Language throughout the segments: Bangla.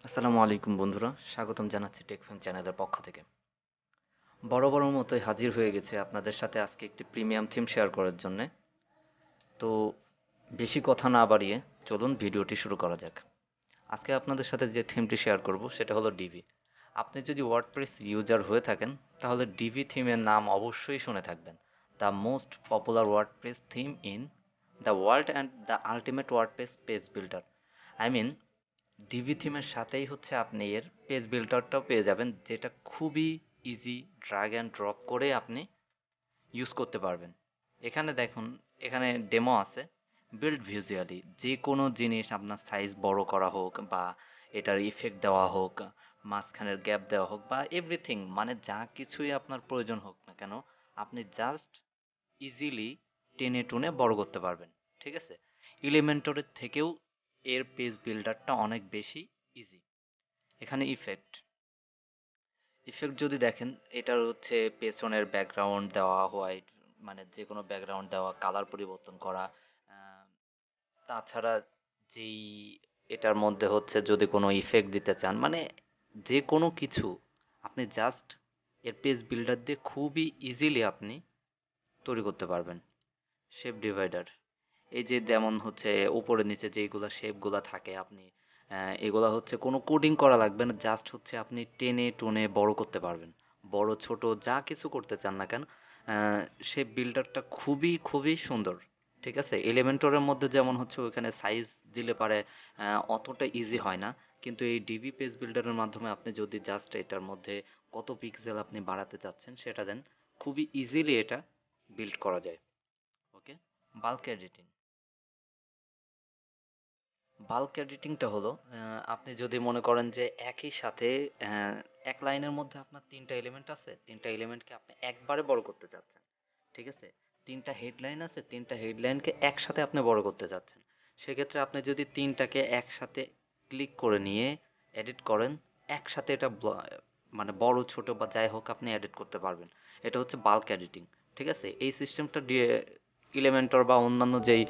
আসসালামু আলাইকুম বন্ধুরা, স্বাগতম জানাচ্ছি টেকফ্যান চ্যানেলের পক্ষ থেকে। বরাবরের মতোই হাজির হয়ে গেছে আপনাদের সাথে আজকে একটি প্রিমিয়াম থিম শেয়ার করার জন্যে। তো বেশি কথা না বাড়িয়ে চলুন ভিডিওটি শুরু করা যাক। আজকে আপনাদের সাথে যে থিমটি শেয়ার করব সেটা হলো ডিভি। আপনি যদি ওয়ার্ডপ্রেস ইউজার হয়ে থাকেন তাহলে ডিভি থিমের নাম অবশ্যই শুনে থাকবেন। The most popular WordPress theme in the world and the ultimate WordPress page builder. I mean Divi থিমের সাথেই হচ্ছে আপনি এর পেজ বিল্ডারটাও পেয়ে যাবেন, যেটা খুবই ইজি, ড্র্যাগ অ্যান্ড ড্রপ করে আপনি ইউজ করতে পারবেন। এখানে দেখুন, এখানে ডেমো আছে। বিল্ড ভিজুয়ালি, যে কোনো জিনিস আপনার সাইজ বড় করা হোক বা এটার ইফেক্ট দেওয়া হোক, মাঝখানের গ্যাপ দেওয়া হোক বা এভরিথিং, মানে যা কিছুই আপনার প্রয়োজন হোক না কেন, আপনি জাস্ট ইজিলি টেনে টুনে বড় করতে পারবেন। ঠিক আছে, এলিমেন্টরের থেকেও এর পেজ বিল্ডারটা অনেক বেশি ইজি। এখানে ইফেক্ট ইফেক্ট যদি দেখেন, এটার হচ্ছে পেছনের ব্যাকগ্রাউন্ড দেওয়া হোয়াইট, মানে যে কোনো ব্যাকগ্রাউন্ড দেওয়া, কালার পরিবর্তন করা। আহ, তাছাড়া যেই এটার মধ্যে হচ্ছে যদি কোনো ইফেক্ট দিতে চান, মানে যে কোনো কিছু আপনি জাস্ট এর পেজ বিল্ডার দিয়ে খুবই ইজিলি আপনি তৈরি করতে পারবেন। শেপ ডিভাইডার, এই যে যেমন হচ্ছে উপরে নিচে যেইগুলা শেপগুলা থাকে, আপনি এগুলা হচ্ছে কোনো কোডিং করা লাগবে না, জাস্ট হচ্ছে আপনি টেনে টুনে বড় করতে পারবেন। বড় ছোট যা কিছু করতে চান না কেন, শেপ বিল্ডারটা খুবই খুবই সুন্দর। ঠিক আছে, এলিমেন্টরের মধ্যে যেমন হচ্ছে ওইখানে সাইজ দিলে পারে অতটা ইজি হয় না, কিন্তু এই ডিভি পেজ বিল্ডারের মাধ্যমে আপনি যদি জাস্ট এটার মধ্যে কত পিক্সেল আপনি বাড়াতে চাচ্ছেন সেটা দেন, খুবই ইজিলি এটা বিল্ড করা যায়। ওকে, বাল্ক এডিটিং। বাল্ক এডিটিংটা হলো, আপনি যদি মনে করেন যে একই সাথে আহ, এক লাইনের মধ্যে আপনার তিনটা এলিমেন্ট আছে, তিনটা এলিমেন্টকে আপনি একবারে বড় করতে চাচ্ছেন। ঠিক আছে, তিনটা হেডলাইন আছে, তিনটা হেডলাইনকে একসাথে আপনি বড় করতে চাচ্ছেন। সেক্ষেত্রে আপনি যদি তিনটাকে একসাথে ক্লিক করে নিয়ে এডিট করেন, একসাথে এটা মানে বড় ছোট বা যাই হোক আপনি এডিট করতে পারবেন। এটা হচ্ছে বাল্ক এডিটিং। ঠিক আছে, এই সিস্টেমটা দিয়ে ইলেমেন্টর বা অন্যান্য যেই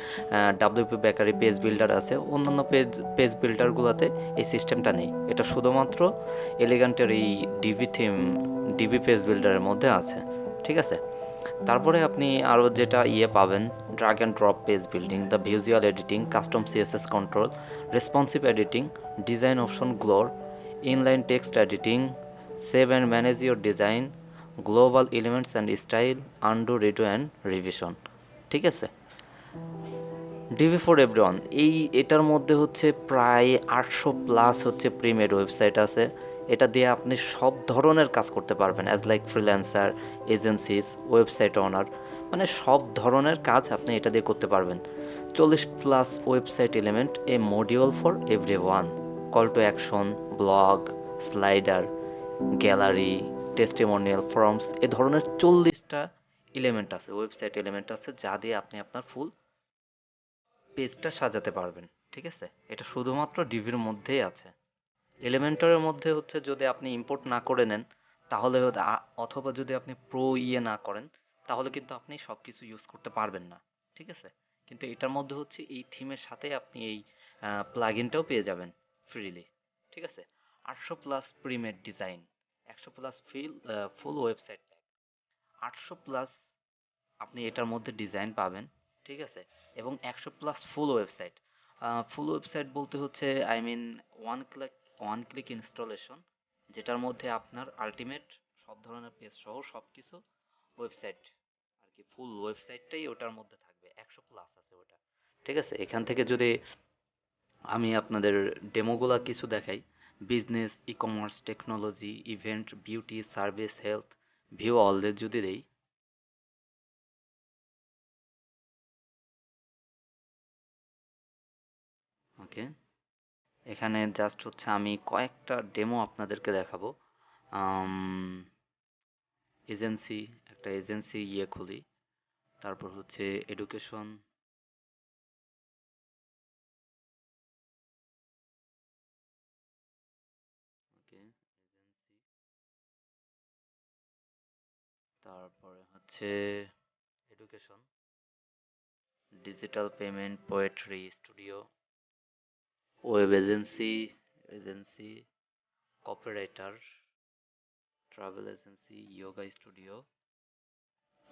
ডাব্লিউপি বেকারি পেজ বিল্ডার আছে, অন্যান্য পেজ বিল্ডারগুলোতে এই সিস্টেমটা নেই। এটা শুধুমাত্র এলিগান্টের এই ডিভি থিম, ডিভি পেজ বিল্ডারের মধ্যে আছে। ঠিক আছে, তারপরে আপনি আরও যেটা পাবেন, drag and drop page building, the visual editing, custom CSS control, responsive editing, design option galore, inline text editing, save and manage your design, global elements and style, undo redo and revision. ঠিক আছে, ডিভি ফর এভরিওয়ান, এটার মধ্যে হচ্ছে প্রায় 800+ হচ্ছে প্রিমেড ওয়েবসাইট আছে। এটা দিয়ে আপনি সব ধরনের কাজ করতে পারবেন, as like freelancer, agencies, website owner, মানে সব ধরনের কাজ আপনি এটা দিয়ে করতে পারবেন। 40+ website element, a module for every one, call to action, blog, slider, gallery, testimonial, forms, এ ধরনের 40টা এলিমেন্ট আছে, ওয়েবসাইট এলিমেন্ট আছে, যা দিয়ে আপনি আপনার ফুল পেজটা সাজাতে পারবেন। ঠিক আছে, এটা শুধুমাত্র ডিভির মধ্যেই আছে। এলিমেন্টরের মধ্যে হচ্ছে যদি আপনি ইম্পোর্ট না করে নেন, তাহলে অথবা যদি আপনি প্রো না করেন, তাহলে কিন্তু আপনি সব কিছু ইউজ করতে পারবেন না। ঠিক আছে, কিন্তু এটার মধ্যে হচ্ছে এই থিমের সাথে আপনি এই প্লাগইনটাও পেয়ে যাবেন ফ্রিলি। ঠিক আছে, 800+ প্রিমেড ডিজাইন, 100+ ফুল ওয়েবসাইট, 800+ আপনি এটার মধ্যে ডিজাইন পাবেন। ঠিক আছে, এবং 100+ ফুল ওয়েবসাইট। ফুল ওয়েবসাইট বলতে হচ্ছে I mean one click installation, যেটার মধ্যে আপনার আলটিমেট সব ধরনের পেজ সহ সব কিছু ওয়েবসাইট আর কি, ফুল ওয়েবসাইটটাই ওটার মধ্যে থাকবে, 100+ আছে ওটা। ঠিক আছে, এখান থেকে যদি আমি আপনাদের ডেমোগুলা কিছু দেখাই, business, ecommerce, technology, event, beauty, service, health, view অলদের যদি দেই। ওকে, এখানে জাস্ট হচ্ছে আমি কয়েকটা ডেমো আপনাদেরকে দেখাবো। আম, এজেন্সি, একটা এজেন্সি খুলি, তারপর হচ্ছে এডুকেশন। ওকে, এজেন্সি, তারপরে হচ্ছে education, digital payment, poetry studio, web agency, agency, copywriter, travel agency, yoga studio.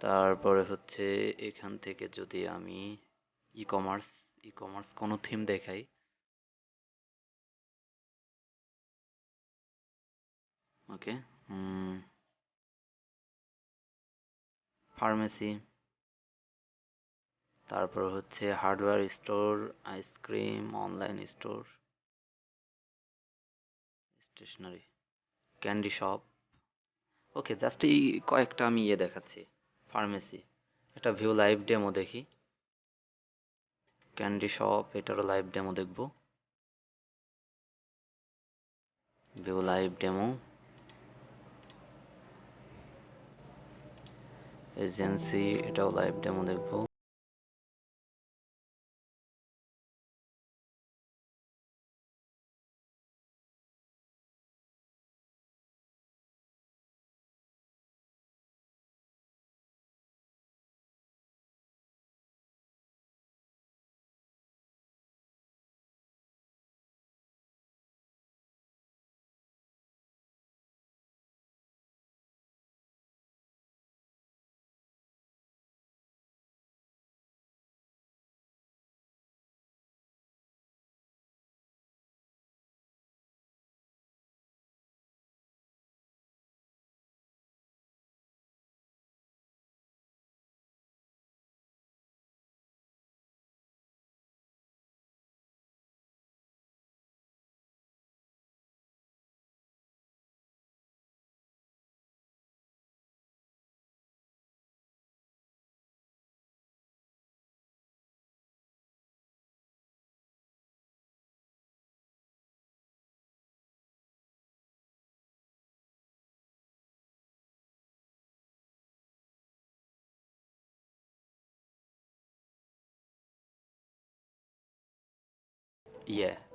তারপরে হচ্ছে এখান থেকে যদি আমি ই কমার্স ই কমার্স কোনো থিম দেখাই, ওকে, ফার্মেসি, তারপর হচ্ছে hardware store, ice cream, online store, stationery, candy shop. Okay, just এই কয়েকটা আমি দেখাচ্ছি। ফার্মেসি, এটা ভিউ লাইভ ডেমো দেখি। ক্যান্ডি শপ, এটারও লাইভ ডেমো দেখব। View live demo. এজেন্সি, এটাও লাইভ ডেমো দেখব।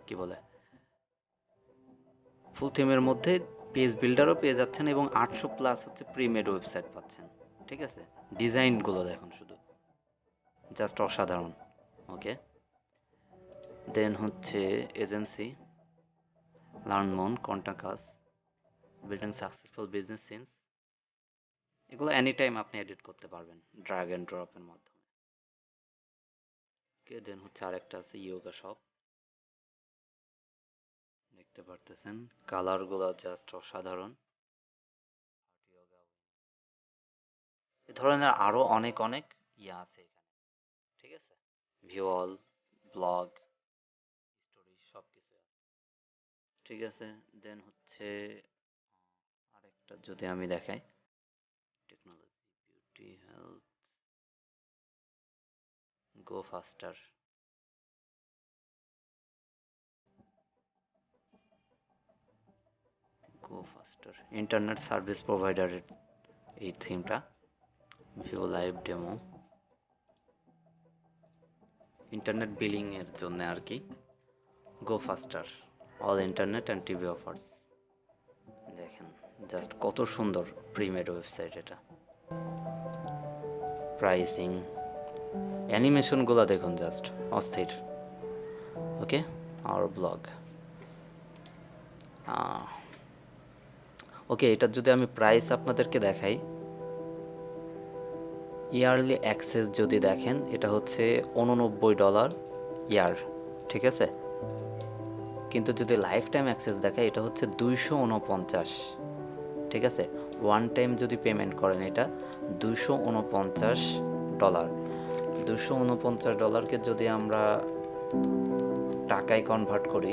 কি বলে, ফুল থিমের মধ্যে পেজ বিল্ডারও পেয়ে যাচ্ছেন এবং 800+ হচ্ছে প্রিমেড ওয়েবসাইট পাচ্ছেন। ঠিক আছে, ডিজাইনগুলো দেখুন শুধু, জাস্ট অসাধারণ। ওকে, দেন হচ্ছে এজেন্সি, লার্নমন, contact us, building successful business since. এগুলো এনি টাইম আপনি এডিট করতে পারবেন ড্র্যাগ অ্যান্ড ড্রপের মাধ্যমে। ওকে, দেন হচ্ছে আরেকটা আছে ইয়োগা শপ, দেখতে পারতেছেন কালারগুলো জাস্ট অসাধারণ। এ ধরনের আরো অনেক অনেক আছে এখানে। ঠিক আছে, ভিউয়াল, ব্লগ, স্টোরি, সবকিছু আছে। ঠিক আছে, দেন হচ্ছে আরেকটা যদি আমি দেখাই, technology, beauty, health, go faster, internet service প্রোভাইডারের এই থিমটা। View live demo, internet billing এর জন্য আর কি। Go faster, all internet and TV offers. দেখেন জাস্ট কত সুন্দর প্রিমেড ওয়েবসাইট এটা। প্রাইসিং, অ্যানিমেশনগুলো দেখুন জাস্ট অস্থির। ওকে, আওয়ার ব্লগ। ওকে, এটার যদি আমি প্রাইস আপনাদেরকে দেখাই, ইয়ারলি অ্যাক্সেস যদি দেখেন, এটা হচ্ছে $89 ইয়ার। ঠিক আছে, কিন্তু যদি লাইফ টাইম অ্যাক্সেস দেখায়, এটা হচ্ছে 249। ঠিক আছে, ওয়ান টাইম যদি পেমেন্ট করেন, এটা $249। $249কে যদি আমরা টাকায় কনভার্ট করি,